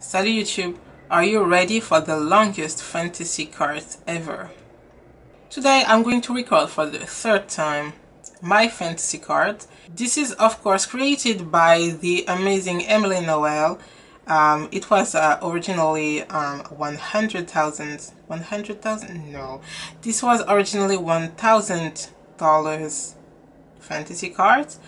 Salut YouTube, are you ready for the longest fantasy cards ever? Today I'm going to record for the third time my fantasy card. This is of course created by the amazing Emily Noel. It was originally 100,000. No, this was originally $1,000 fantasy cards.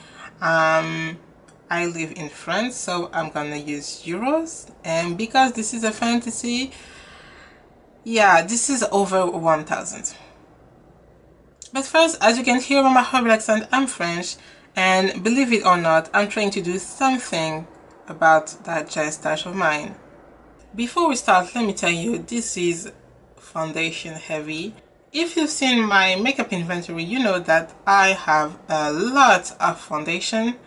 I live in France, so I'm gonna use euros, and because this is a fantasy, yeah, this is over 1,000. But first, as you can hear from my horrible accent, I'm French, and believe it or not, I'm trying to do something about that jazz stash of mine. Before we start, let me tell you, this is foundation heavy. If you've seen my makeup inventory, you know that I have a lot of foundation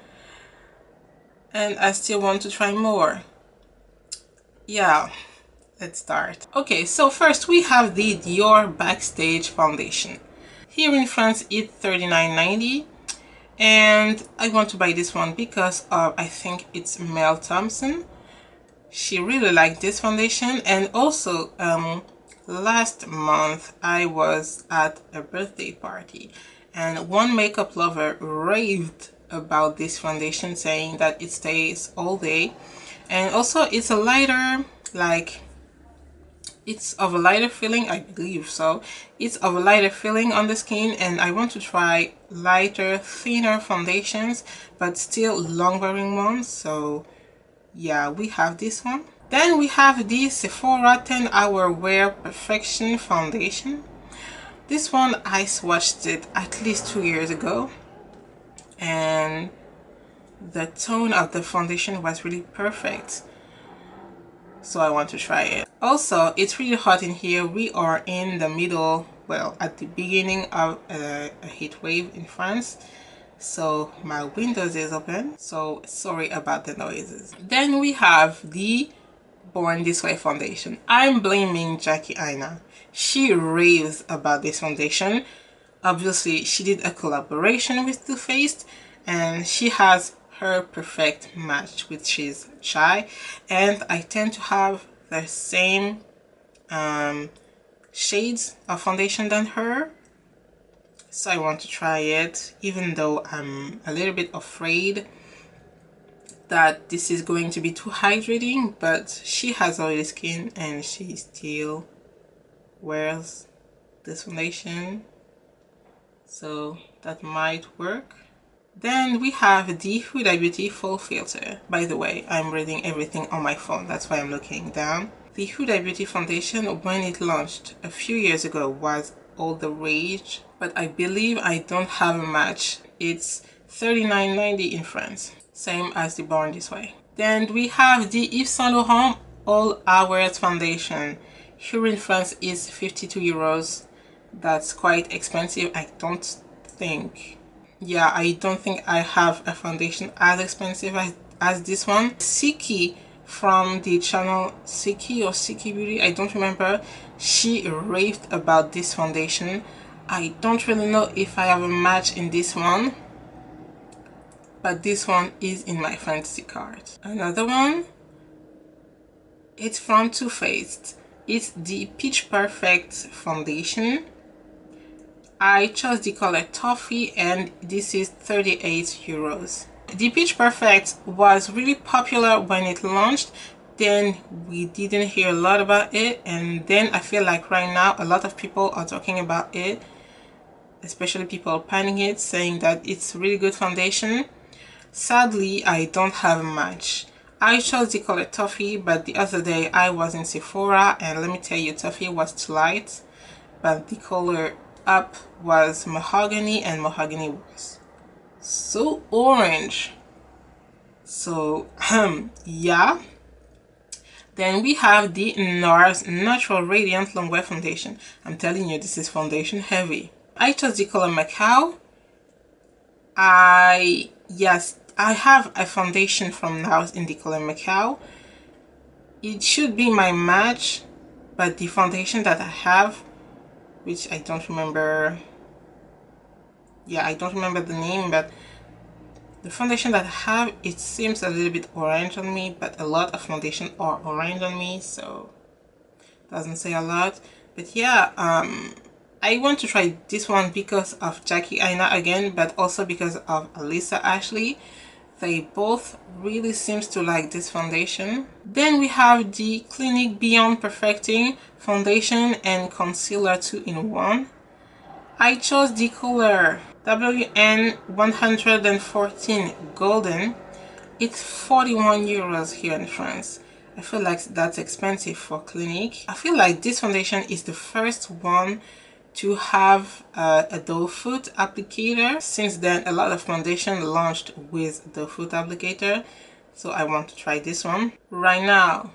and I still want to try more. Yeah, let's start. Okay, so first we have the DIOR Backstage foundation. Here in France it's $39.90, and I want to buy this one because of, I think it's Mel Thompson. She really liked this foundation, and also last month I was at a birthday party and one makeup lover raved about this foundation, saying that it stays all day, and also it's a lighter, like it's of a lighter feeling, I believe so. It's of a lighter feeling on the skin, and I want to try lighter, thinner foundations but still long wearing ones. So yeah, we have this one. Then we have the Sephora 10-Hour Wear Perfection foundation. This one I swatched it at least 2 years ago, and the tone of the foundation was really perfect, so I want to try it. Also, it's really hot in here. We are in the middle, well, at the beginning of a heat wave in France, so my windows is open, so sorry about the noises. Then we have the Born This Way foundation. I'm blaming Jackie Aina. She raves about this foundation. Obviously she did a collaboration with Too Faced, and she has her perfect match, which is Chai, and I tend to have the same shades of foundation than her, so I want to try it, even though I'm a little bit afraid that this is going to be too hydrating, but she has oily skin and she still wears this foundation, so that might work. Then we have the Huda Beauty Full Filter. By the way, I'm reading everything on my phone, that's why I'm looking down. The Huda Beauty foundation, when it launched a few years ago, was all the rage, but I believe I don't have a match. It's $39.90 in France, same as the Born This Way. Then we have the Yves Saint Laurent All Hours foundation. Here in France is 52 euros. That's quite expensive. I don't think I have a foundation as expensive as this one. Siki from the channel Siki or Siki Beauty, I don't remember, she raved about this foundation. I don't really know if I have a match in this one, but this one is in my fantasy card. Another one, it's from Too Faced. It's the Pitch Perfect foundation. I chose the color Toffee, and this is 38 euros. The Pitch Perfect was really popular when it launched, then we didn't hear a lot about it, and then I feel like right now a lot of people are talking about it, especially people panning it, saying that it's really good foundation. Sadly, I don't have a match. I chose the color Toffee, but the other day I was in Sephora, and let me tell you, Toffee was too light, but the color up was Mahogany, and Mahogany was so orange. So yeah. Then we have the NARS Natural Radiant Longwear foundation. I'm telling you, this is foundation heavy. I chose the color Macao. Yes, I have a foundation from NARS in the color Macao. It should be my match, but the foundation that I have, which I don't remember, yeah, I don't remember the name, but The foundation that I have, it seems a little bit orange on me, but a lot of foundation are orange on me, so doesn't say a lot. But yeah, I want to try this one because of Jackie Aina again, but also because of Alyssa Ashley. They both really seems to like this foundation. Then we have the Clinique Beyond Perfecting Foundation and Concealer 2-in-1. I chose the color WN114 Golden. It's 41 euros here in France. I feel like that's expensive for Clinique. I feel like this foundation is the first one to have a doe foot applicator. Since then, a lot of foundation launched with the foot applicator, so I want to try this one. Right now,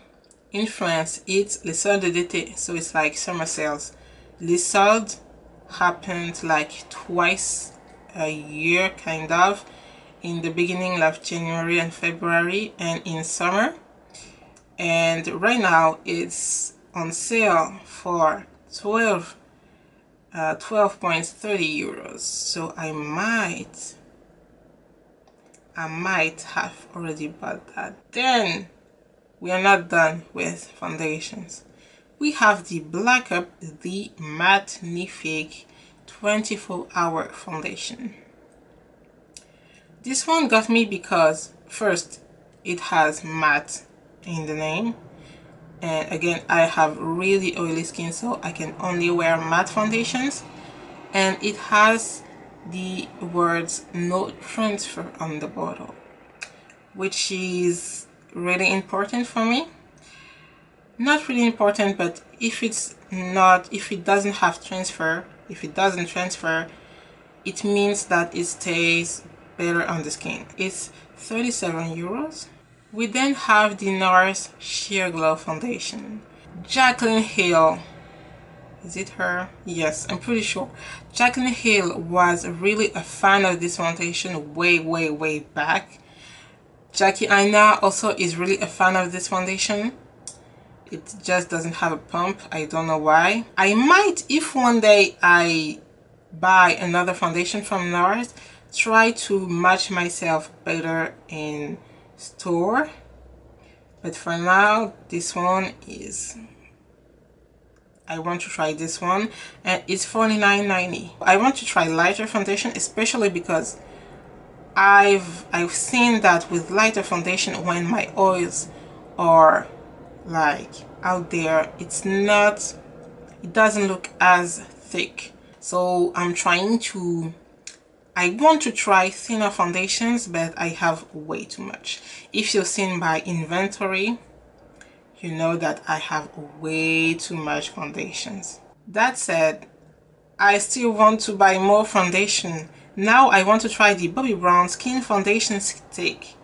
in France, it's les soldes d'été, so it's like summer sales. Les soldes happened like twice a year, kind of, in the beginning of January and February, and in summer. And right now, it's on sale for 12.30 euros, so I might have already bought that. Then we are not done with foundations. We have the Black Up the Magnifique 24-hour foundation. This one got me because first, it has matte in the name. And again, I have really oily skin, so I can only wear matte foundations. And it has the words no transfer on the bottle, which is really important for me. Not really important, but if it doesn't transfer, it means that it stays better on the skin. It's 37 euros. We then have the NARS Sheer Glow Foundation. Jaclyn Hill. Is it her? Yes, I'm pretty sure. Jaclyn Hill was really a fan of this foundation way back. Jackie Aina also is really a fan of this foundation. It just doesn't have a pump. I don't know why. I might, if one day I buy another foundation from NARS, try to match myself better in store, but for now this one is, I want to try this one, and it's 49.90. I want to try lighter foundation, especially because I've seen that with lighter foundation, when my oils are like out there, it doesn't look as thick. So I want to try thinner foundations, but I have way too much. If you've seen my inventory, you know that I have way too much foundations. That said, I still want to buy more foundation. Now I want to try the Bobbi Brown Skin Foundation Stick.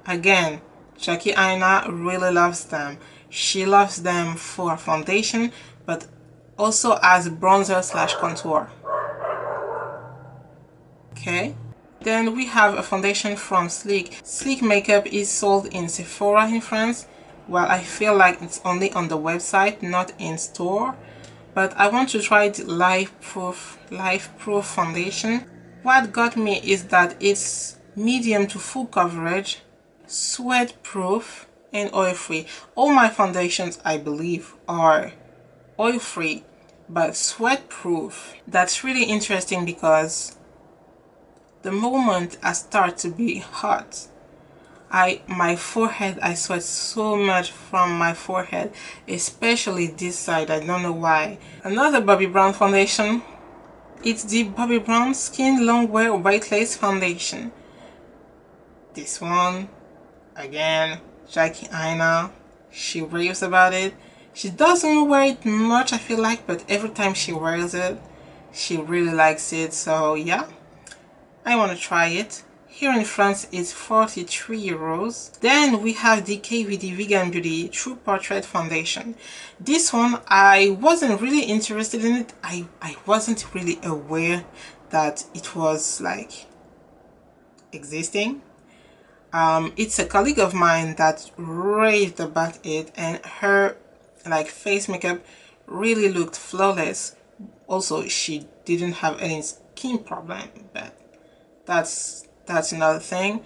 Again, Jackie Aina really loves them. She loves them for foundation, but also as bronzer / contour. Okay, then we have a foundation from Sleek. Sleek makeup is sold in Sephora in France. Well, I feel like it's only on the website, not in store. But I want to try the Life Proof foundation. What got me is that it's medium to full coverage, sweat proof, and oil free. All my foundations, I believe, are oil free, but sweat proof. That's really interesting because the moment I start to be hot, my forehead, I sweat so much from my forehead, especially this side. I don't know why. Another Bobbi Brown foundation. It's the Bobbi Brown Skin Longwear White Lace Foundation. This one, again, Jackie Aina, she raves about it. She doesn't wear it much, I feel like, but every time she wears it, she really likes it. So yeah, I want to try it. Here in France, it's 43 euros. Then we have DECAY with the Vegan Beauty True Portrait Foundation. This one, I wasn't really interested in it. I wasn't really aware that it was like existing. It's a colleague of mine that raved about it, and her like face makeup really looked flawless. Also, she didn't have any skin problem, but that's another thing.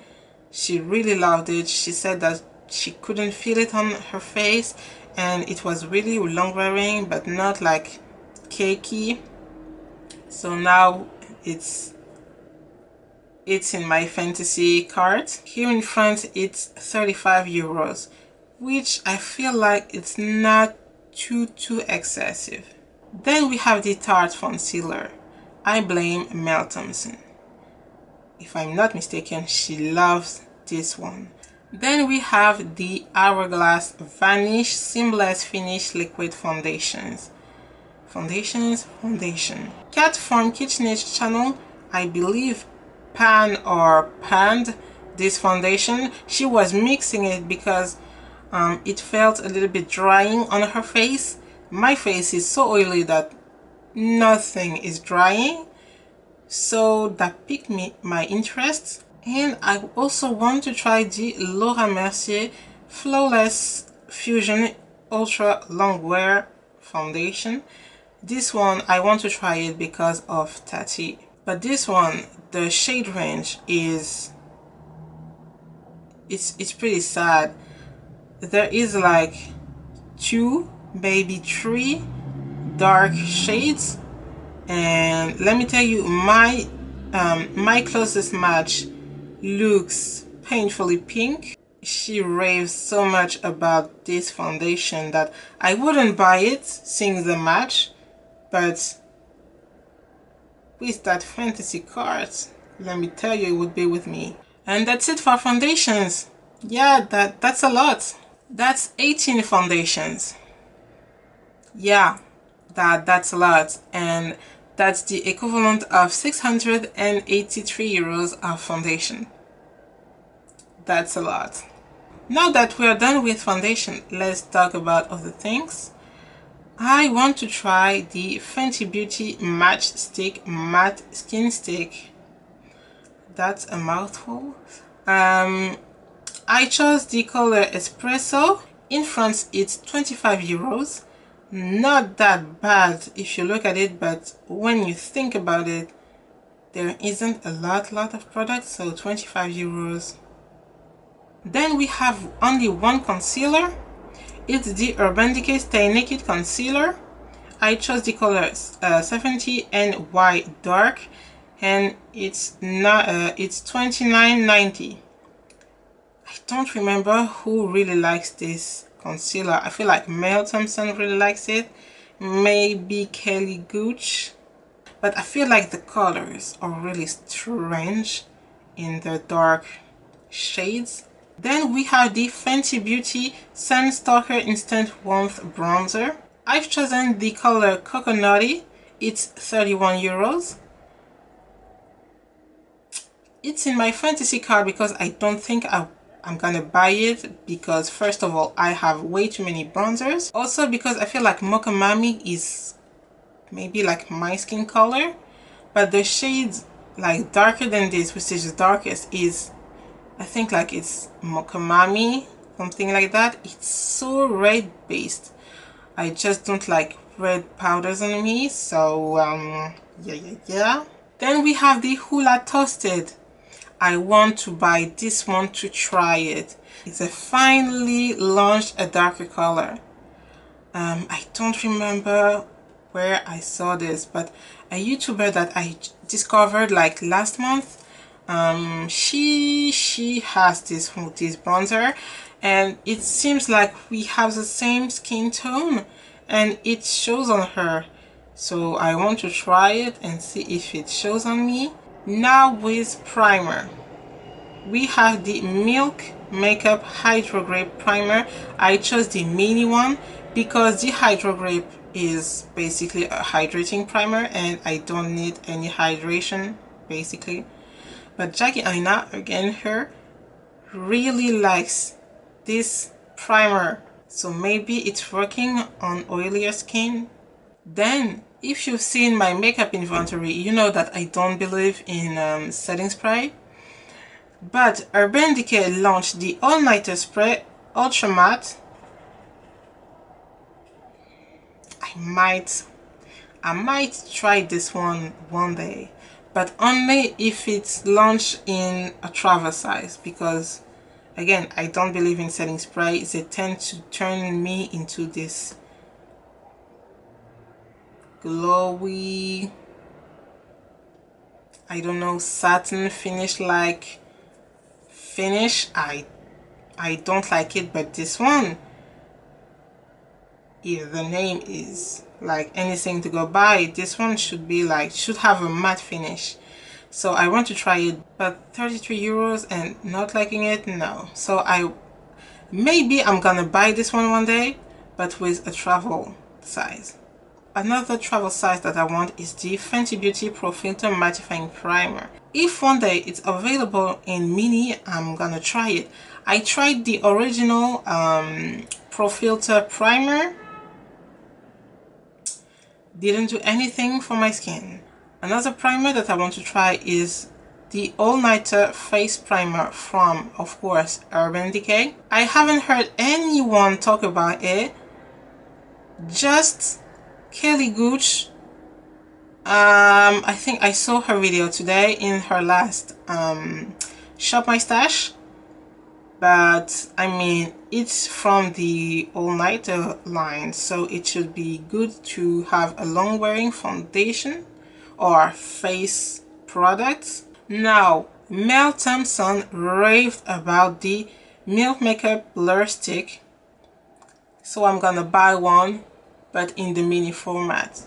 She really loved it. She said that she couldn't feel it on her face, and it was really long wearing but not like cakey. So now it's in my fantasy cart. Here in France it's 35 euros, which I feel like it's not too excessive. Then we have the Tarte concealer. I blame Mel Thompson. If I'm not mistaken, she loves this one. Then we have the Hourglass Vanish Seamless Finish Liquid Foundations. Foundation. Kat from KitchenAid channel, I believe, panned this foundation. She was mixing it because it felt a little bit drying on her face. My face is so oily that nothing is drying, so that piqued my interest. And I also want to try the Mercier Flawless Fusion Ultra Long Wear Foundation. This one I want to try it because of Tati, but this one, the shade range is it's pretty sad. There is like 2, maybe 3 dark shades, and let me tell you, my closest match looks painfully pink. She raves so much about this foundation that I wouldn't buy it seeing the match, but with that fantasy card, let me tell you, it would be with me. And that's it for foundations. Yeah, that's a lot. That's 18 foundations. Yeah, that's a lot, and that's the equivalent of 683 euros of foundation. That's a lot. Now that we are done with foundation, let's talk about other things. I want to try the Fenty Beauty Match Stick Matte Skin Stick. That's a mouthful. I chose the color Espresso. In France it's 25 euros. Not that bad if you look at it, but when you think about it, there isn't a lot of products, so 25 euros. Then we have only one concealer. It's the Urban Decay Stay Naked Concealer. I chose the colors 70 and Y Dark, and it's 29.90. I don't remember who really likes this concealer. I feel like Mel Thompson really likes it, maybe Kelly Gooch, but I feel like the colors are really strange in the dark shades. Then we have the Fenty Beauty Sunstalker Instant Warmth Bronzer. I've chosen the color Coconutty. It's 31 euros. It's in my fantasy card because I don't think I'm gonna buy it, because first of all, I have way too many bronzers. Also because I feel like Mocha Mami is maybe like my skin color, but the shades like darker than this, which is the darkest, is, I think like it's Mocha Mami, something like that. It's so red based. I just don't like red powders on me, so yeah. Then we have the Hula Toasted. I want to buy this one to try it. It's a finally launched a darker color. I don't remember where I saw this, but a YouTuber that I discovered like last month, she has this bronzer, and it seems like we have the same skin tone, and it shows on her. So I want to try it and see if it shows on me. Now with primer, we have the Milk Makeup Hydro Grape Primer. I chose the mini one because the Hydro Grape is basically a hydrating primer and I don't need any hydration basically. But Jackie Aina, again her, really likes this primer, so maybe it's working on oilier skin. Then if you've seen my makeup inventory, you know that I don't believe in setting spray, but Urban Decay launched the All Nighter Spray Ultra Matte. I might try this one day, but only if it's launched in a travel size, because again, I don't believe in setting spray. They tend to turn me into this glowy, I don't know, satin finish like finish. I don't like it. But this one, if the name is like anything to go by, this one should be like, should have a matte finish. So I want to try it, but 33 euros and not liking it, no. So maybe I'm gonna buy this one day, but with a travel size. Another travel size that I want is the Fenty Beauty Pro Filter Mattifying Primer. If one day it's available in mini, I'm gonna try it. I tried the original Pro Filter Primer. Didn't do anything for my skin. Another primer that I want to try is the All Nighter Face Primer from, of course, Urban Decay. I haven't heard anyone talk about it. Just Kelly Gooch. I think I saw her video today in her last Shop My Stash. But I mean, it's from the All Nighter line, so it should be good to have a long wearing foundation or face products. Now, Mel Thompson raved about the Milk Makeup Blur Stick, so I'm gonna buy one, but in the mini format,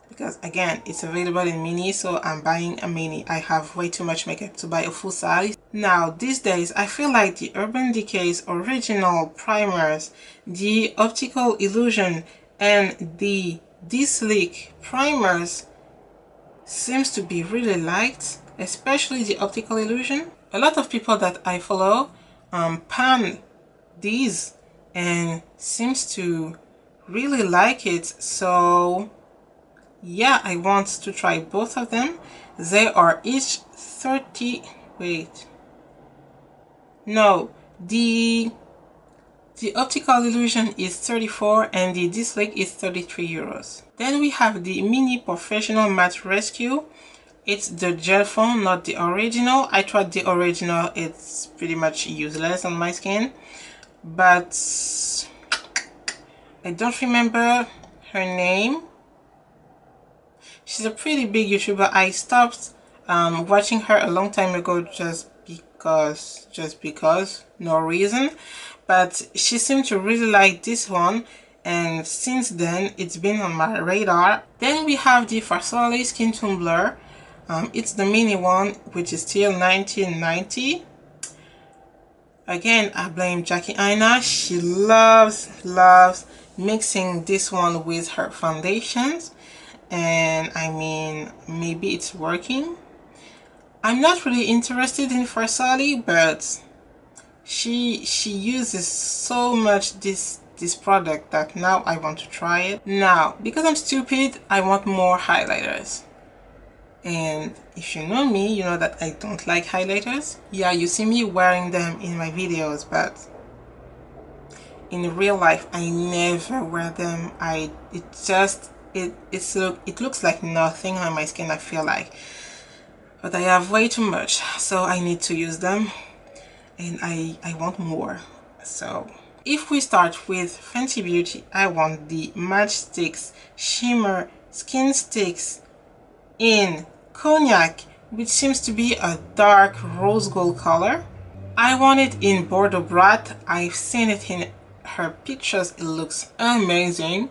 because again, it's available in mini, so I'm buying a mini. I have way too much makeup to buy a full size. Now, these days, I feel like the Urban Decay's original primers, the Optical Illusion and the D-Sleek primers seems to be really liked, especially the Optical Illusion. A lot of people that I follow pan these and seems to really like it. So yeah, I want to try both of them. They are each 30, wait, no, the Optical Illusion is 34 and the D-Sleek is 33 euros. Then we have the Mini Professional Matte Rescue. It's the gel foam, not the original. I tried the original, it's pretty much useless on my skin. But I don't remember her name. She's a pretty big YouTuber. I stopped watching her a long time ago just because, no reason. But she seemed to really like this one, and since then it's been on my radar. Then we have the Fianlly Skin Tone Blur. It's the mini one, which is still 1990. Again, I blame Jackie Aina. She loves mixing this one with her foundations, and I mean, maybe it's working. I'm not really interested in Fianlly, but she uses so much this product that now I want to try it. Now, because I'm stupid, I want more highlighters. And if you know me, you know that I don't like highlighters. Yeah, you see me wearing them in my videos, but in real life I never wear them. It looks like nothing on my skin, I feel like. But I have way too much, so I need to use them. And I want more. So if we start with Fenty Beauty, I want the Matchsticks Shimmer Skin Sticks in Cognac, which seems to be a dark rose gold color. I want it in Bordeaux Brat. I've seen it in her pictures. It looks amazing.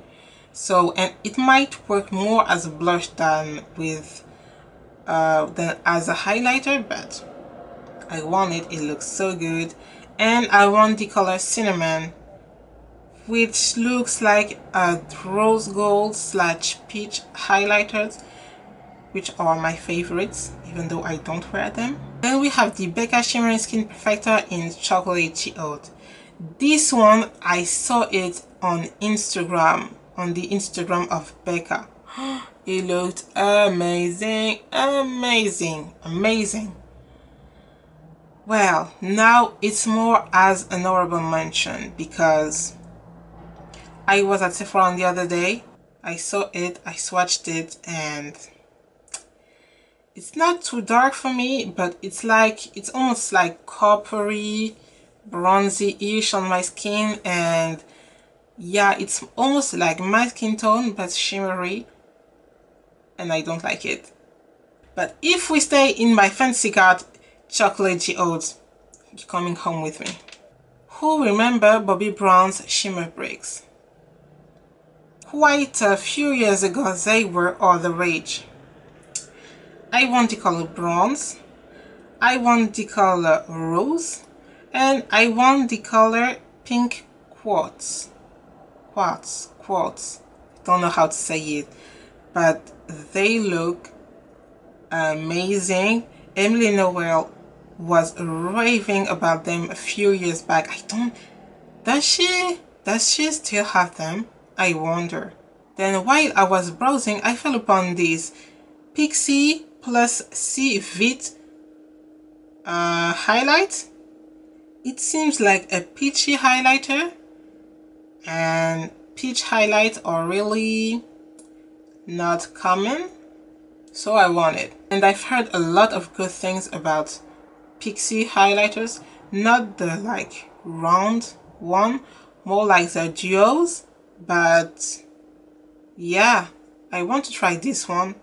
So, and it might work more as a blush than as a highlighter, but I want it. It looks so good. And I want the color Cinnamon, which looks like a rose gold / peach highlighters, which are my favorites, even though I don't wear them. Then we have the Becca Shimmering Skin Perfector in Chocolatey Oat. This one, I saw it on Instagram, on the Instagram of Becca. It looked amazing, amazing, amazing. Well, now it's more as an honorable mention, because I was at Sephora the other day. I saw it, I swatched it, and It's not too dark for me, but it's almost like coppery, bronzy-ish on my skin, and yeah, it's almost like my skin tone but shimmery, and I don't like it. But if we stay in my fancy card, chocolate geodes, you're coming home with me. Who remember Bobbi Brown's shimmer bricks? Quite a few years ago, they were all the rage. I want the color bronze, I want the color rose, and I want the color pink quartz. Quartz. Don't know how to say it, but they look amazing. Emily Noel was raving about them a few years back. Does she still have them? I wonder. Then while I was browsing, I fell upon this Pixie plus C Vit highlight. It seems like a peachy highlighter, and peach highlights are really not common, so I want it. And I've heard a lot of good things about Pixie highlighters, not the like round one, more like the duos, but yeah, I want to try this one,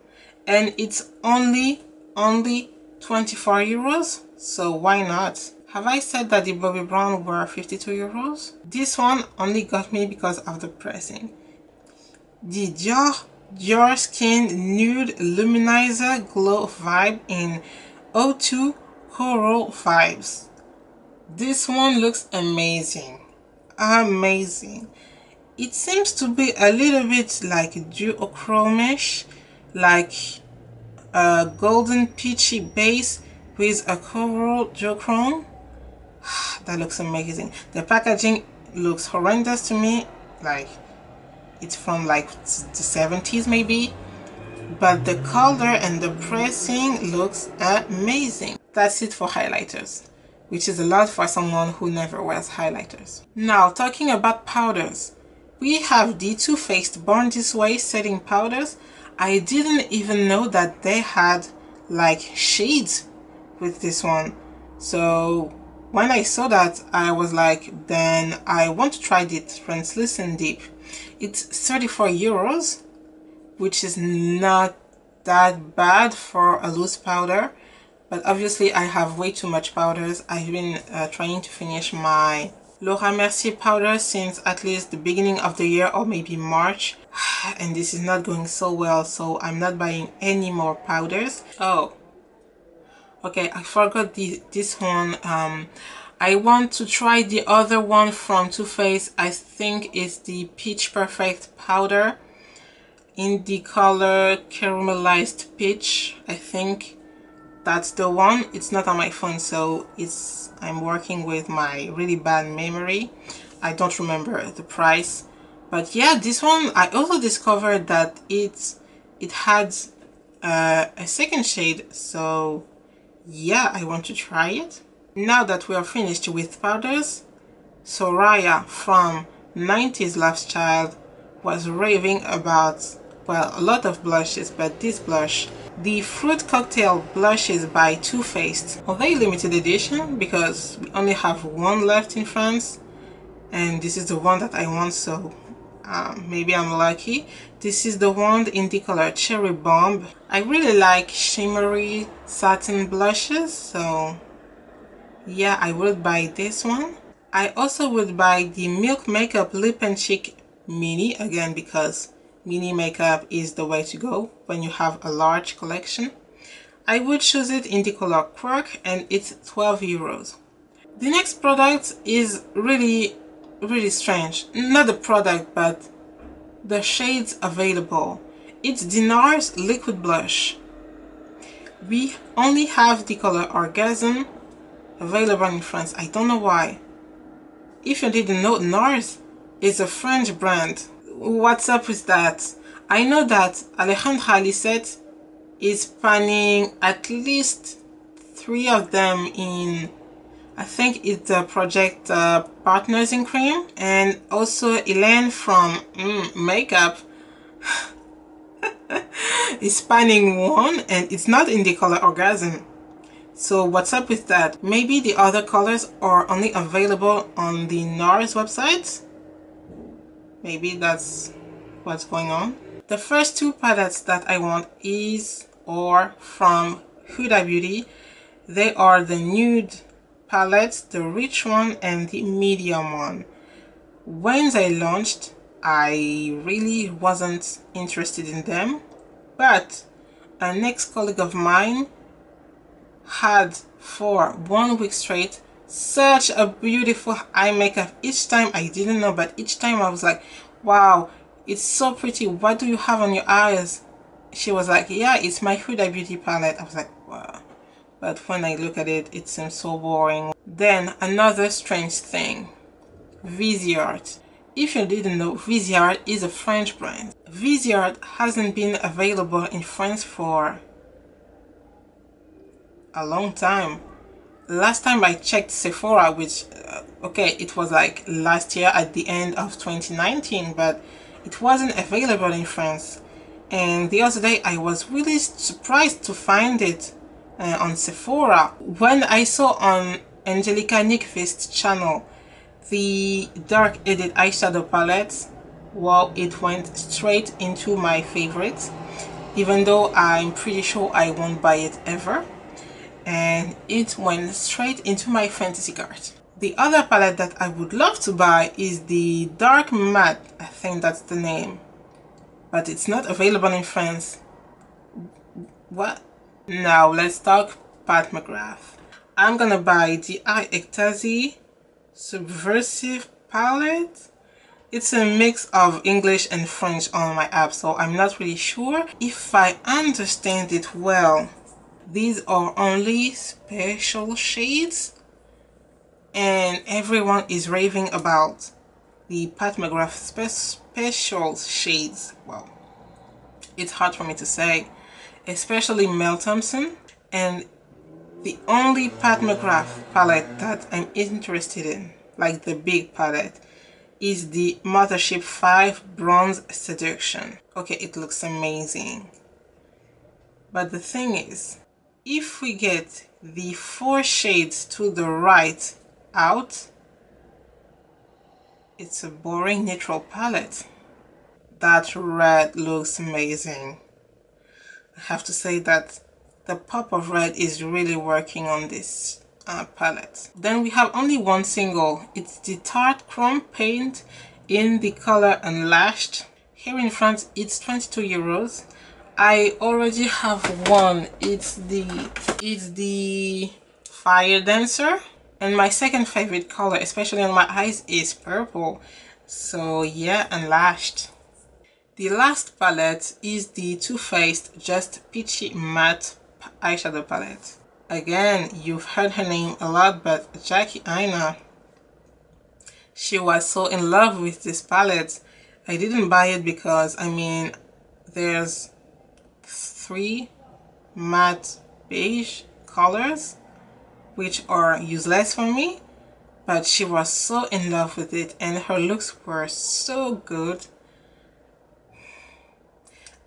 and it's only 24 euros, so why not? Have I said that the Bobbi Brown were 52 euros? This one only got me because of the pressing. The DIOR Skin Nude Luminizer Glow Vibe in O2 Coral Vibes. This one looks amazing. Amazing. It seems to be a little bit like duochromish, like a golden peachy base with a coral duochrome. That looks amazing. The packaging looks horrendous to me, like it's from like the 70s maybe, but the color and the pressing looks amazing. That's it for highlighters, which is a lot for someone who never wears highlighters. Now, talking about powders, we have the Too Faced Born This Way setting powders. I didn't even know that they had like shades with this one, so when I saw that, I was like, then I want to try the Translucent Deep. It's 34 euros, which is not that bad for a loose powder, but obviously I have way too much powders. I've been trying to finish my Laura Mercier powder since at least the beginning of the year, or maybe March, and this is not going so well, so I'm not buying any more powders. Oh, okay, I forgot this one. I want to try the other one from Too Faced. I think it's the Peach Perfect powder in the color Caramelized Peach. I think that's the one. It's not on my phone, so I'm working with my really bad memory. I don't remember the price, but yeah, this one I also discovered that it had a second shade, so yeah, I want to try it. Now that we are finished with powders, Soraya from 90s Last Child was raving about, well, a lot of blushes, but this blush, the Fruit Cocktail blushes by Too Faced. Are they limited edition? Because we only have one left in France, and this is the one that I want, so maybe I'm lucky. This is the one in the color Cherry Bomb. I really like shimmery satin blushes, so yeah, I would buy this one. I also would buy the Milk Makeup Lip and Cheek Mini, again because mini makeup is the way to go when you have a large collection. I would choose it in the color Quark, and it's 12 euros. The next product is really strange. Not the product, but the shades available. It's the NARS Liquid Blush. We only have the color Orgasm available in France. I don't know why. If you didn't know, NARS is a French brand. What's up with that? I know that Alejandra Lisette is planning at least 3 of them in, I think it's the project Partners in Cream, and also Elaine from Makeup a spanning one, and it's not in the color Orgasm. So what's up with that? Maybe the other colors are only available on the NARS website. Maybe that's what's going on. The first two palettes that I want are from Huda Beauty. They are the nude palettes, the rich one and the medium one. When they launched, I really wasn't interested in them, but an ex-colleague of mine had for 1 week straight such a beautiful eye makeup. Each time, I didn't know, but each time I was like, wow, it's so pretty, what do you have on your eyes? She was like, yeah, it's my Huda Beauty palette. I was like, wow. But when I look at it, it seems so boring. Then another strange thing, VISEART. If you didn't know, VISEART is a French brand. VISEART hasn't been available in France for a long time. Last time I checked Sephora, which okay, it was like last year at the end of 2019, but it wasn't available in France. And the other day I was really surprised to find it on Sephora when I saw on Angelica Nyqvist's channel the dark edit eyeshadow palette. Well, it went straight into my favorites, even though I'm pretty sure I won't buy it ever. And it went straight into my fantasy cart. The other palette that I would love to buy is the Dark Matte, I think that's the name, but it's not available in France. What? Now let's talk Pat McGrath. I'm gonna buy the Eye Ecstasy Subversive palette. It's a mix of English and French on my app, so I'm not really sure if I understand it well. These are only special shades, and everyone is raving about the Pat McGrath special shades. Well, it's hard for me to say, especially Mel Thompson. And the only Pat McGrath palette that I'm interested in, like the big palette, is the Mothership 5 Bronze Seduction. Okay, it looks amazing. But the thing is, if we get the 4 shades to the right out, it's a boring neutral palette. That red looks amazing. I have to say that the pop of red is really working on this palette. Then we have only one single. It's the Tarte Chrome Paint in the color Unlashed. Here in France, it's 22 euros. I already have one. It's the Fire Dancer, and my second favorite color, especially on my eyes, is purple. So yeah, Unlashed. The last palette is the Too Faced Just Peachy Matte eyeshadow palette. Again, you've heard her name a lot, but Jackie Aina, she was so in love with this palette. I didn't buy it because, I mean, there's 3 matte beige colors which are useless for me, but she was so in love with it and her looks were so good.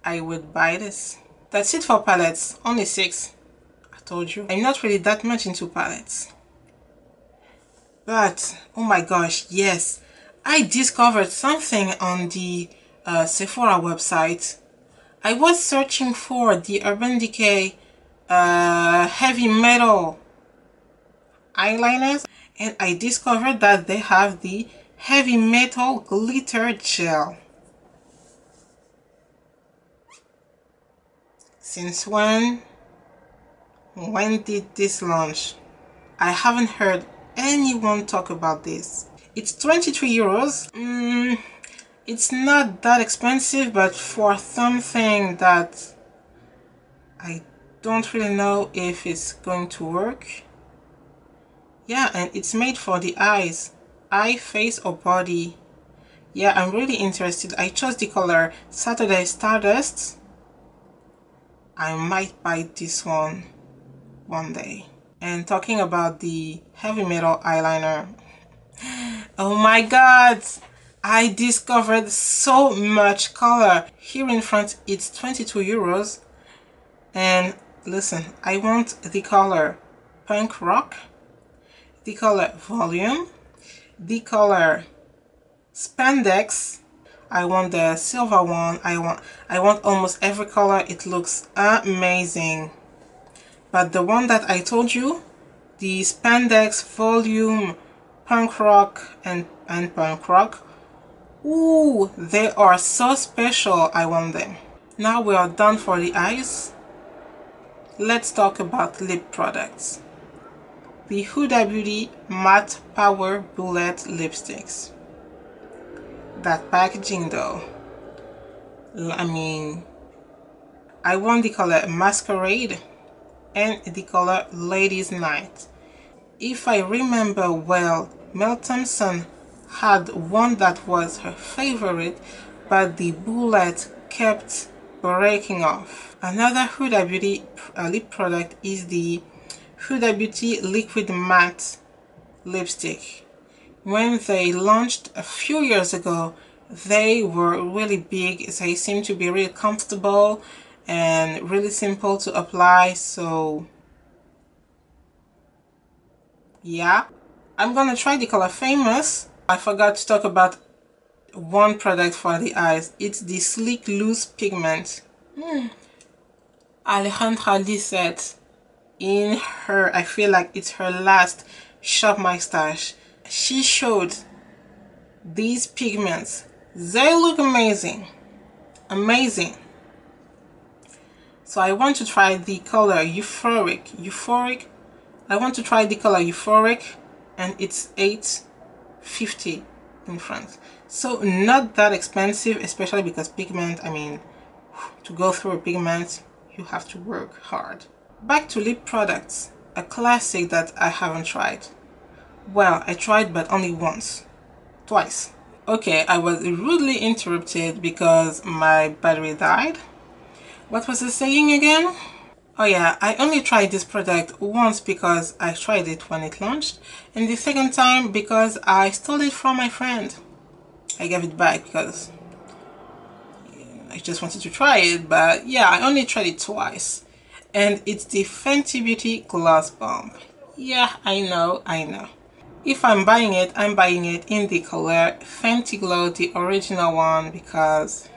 I would buy this. That's it for palettes, only 6. I told you I'm not really that much into palettes, but oh my gosh, yes, I discovered something on the Sephora website. I was searching for the Urban Decay heavy metal eyeliners, and I discovered that they have the heavy metal glitter gel. Since when? When did this launch? I haven't heard anyone talk about this. It's 23 euros. It's not that expensive, but for something that I don't really know if it's going to work. Yeah, and it's made for the eyes, eye, face or body. Yeah, I'm really interested. I chose the color Saturday Stardust. I might buy this one day. And talking about the heavy metal eyeliner, oh my god, I discovered so much color. Here in France it's 22 euros. And listen, I want the color Punk Rock, the color Volume, the color Spandex. I want the silver one. I want almost every color. It looks amazing. But the one that I told you, the Spandex, Volume, Punk Rock, and Punk Rock, ooh, they are so special. I want them. Now we are done for the eyes. Let's talk about lip products. The Huda Beauty Matte Power Bullet Lipsticks. That packaging though, I mean, I want the color Masquerade and the color Ladies Night. If I remember well, Mel Thompson had one that was her favorite, but the bullet kept breaking off. Another Huda Beauty lip product is the Huda Beauty Liquid Matte Lipstick. When they launched a few years ago, they were really big. They seem to be really comfortable and really simple to apply. So yeah, I'm gonna try the color Famous. I forgot to talk about one product for the eyes. It's the Sleek Loose Pigment. Alejandra Lisette, in her, I feel like it's her last Shop My Stash, she showed these pigments. They look amazing. Amazing. So I want to try the color Euphoric. I want to try the color Euphoric, and it's $8.50 in France. So not that expensive, especially because pigment, I mean, to go through a pigment, you have to work hard. Back to lip products, a classic that I haven't tried. Well, I tried, but only twice. Okay, I was rudely interrupted because my battery died. What was I saying again? Oh yeah, I only tried this product once because I tried it when it launched, and the second time because I stole it from my friend. I gave it back because I just wanted to try it, but yeah, I only tried it twice. And it's the Fenty Beauty Gloss Bomb. Yeah, I know. If I'm buying it in the color Fenty Glow, the original one, because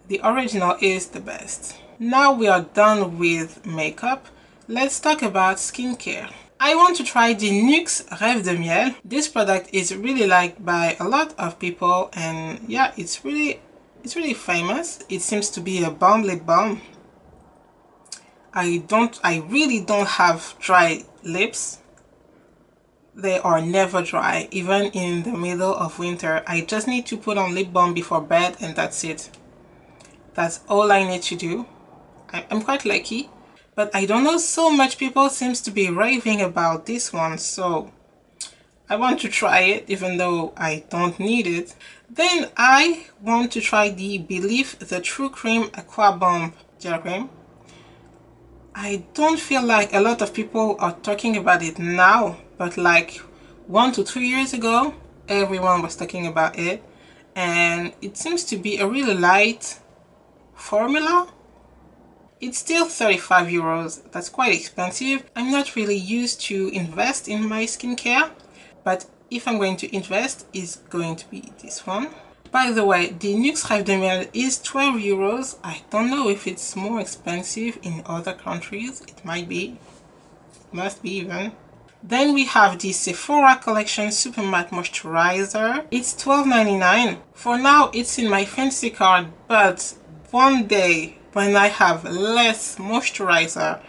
the original is the best. Now we are done with makeup. Let's talk about skincare. I want to try the NYX Rêve de Miel. This product is really liked by a lot of people, and yeah, it's really famous. It seems to be a bomb lip balm. I really don't have dry lips. They are never dry, even in the middle of winter. I just need to put on lip balm before bed, and that's it. That's all I need to do. I'm quite lucky, but I don't know, so much people seems to be raving about this one, so I want to try it even though I don't need it. Then I want to try the Believe the True Cream Aqua Bomb Gel Cream. I don't feel like a lot of people are talking about it now, but like 1 to 2 years ago, everyone was talking about it, and it seems to be a really light formula. It's still 35 euros. That's quite expensive. I'm not really used to invest in my skincare, but if I'm going to invest, it's going to be this one. By the way, the NYX Rêve de Miel is 12 euros. I don't know if it's more expensive in other countries. It might be. Must be even. Then we have the Sephora Collection Super Matte Moisturizer. It's $12.99. For now, it's in my fancy card, but one day when I have less moisturizer,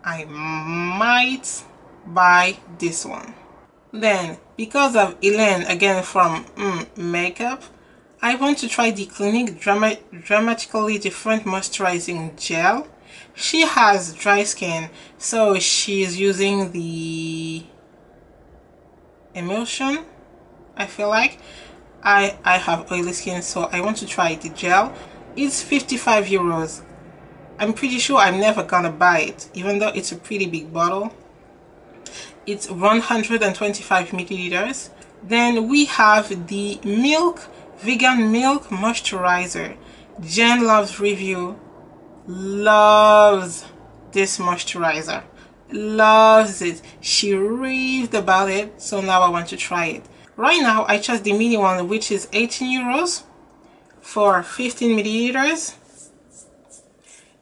I might buy this one. Then, because of Elaine, again from Makeup, I want to try the Clinique Dramatically Different Moisturizing Gel. She has dry skin, so she's using the emulsion, I feel like. I have oily skin, so I want to try the gel. It's 55 euros. I'm pretty sure I'm never gonna buy it, even though it's a pretty big bottle. It's 125 milliliters. Then we have the Milk Vegan Milk Moisturizer. Jen loves review. loves this moisturizer, loves it. She raved about it, so now I want to try it. Right now I chose the mini one, which is 18 euros for 15 milliliters.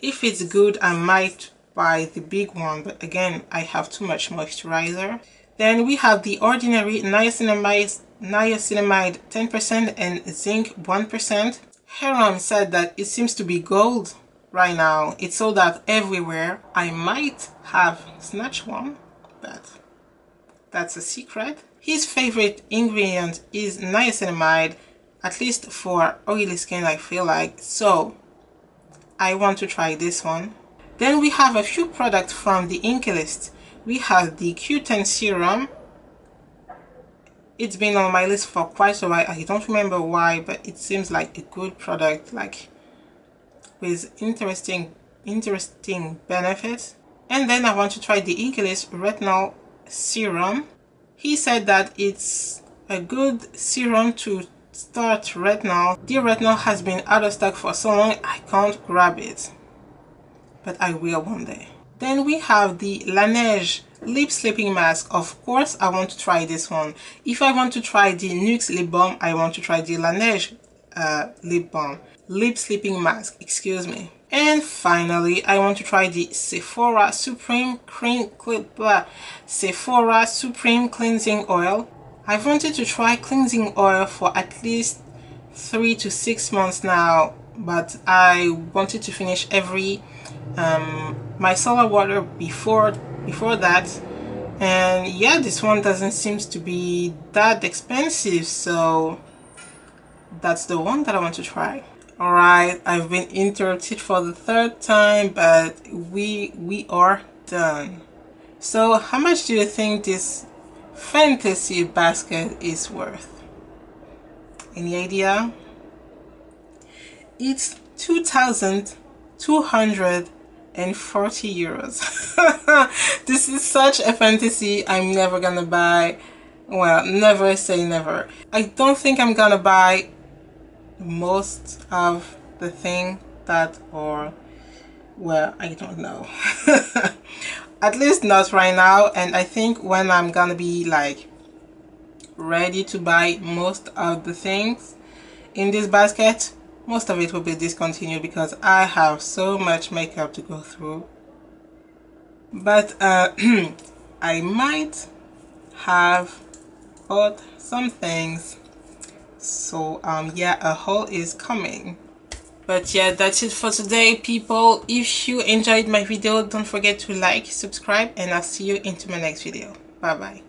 If it's good, I might buy the big one, but again, I have too much moisturizer. Then we have the ordinary niacinamide 10% and zinc 1%. Heron said that it seems to be gold right now. It's sold out everywhere. I might have snatched one, but that's a secret. His favorite ingredient is niacinamide, at least for oily skin, I feel like. So I want to try this one. Then we have a few products from the Inky list. We have the Q10 serum. It's been on my list for quite a while. I don't remember why, but it seems like a good product, like with interesting benefits. And then I want to try the Inky list retinol serum. He said that it's a good serum to start retinol. The retinol has been out of stock for so long, I can't grab it, but I will one day. Then we have the La Neige lip sleeping mask. Of course, I want to try this one. If I want to try the Nuxe lip balm, I want to try the La Neige lip sleeping mask, excuse me. And finally, I want to try the Sephora Supreme Cleansing Oil. I've wanted to try cleansing oil for at least 3 to 6 months now, but I wanted to finish my solar water before that. And yeah, this one doesn't seem to be that expensive, so that's the one that I want to try. Alright, I've been interrupted for the 3rd time, but we are done. So how much do you think this fantasy basket is worth? Any idea? It's 2,240 euros. This is such a fantasy I'm never gonna buy. Well, never say never. I don't think I'm gonna buy most of the thing that are, well, I don't know. At least not right now, and I think when I'm gonna be like ready to buy most of the things in this basket, most of it will be discontinued because I have so much makeup to go through. But I might have bought some things, so yeah, a haul is coming. But yeah, that's it for today, people. If you enjoyed my video, don't forget to like, subscribe, and I'll see you into my next video. Bye bye.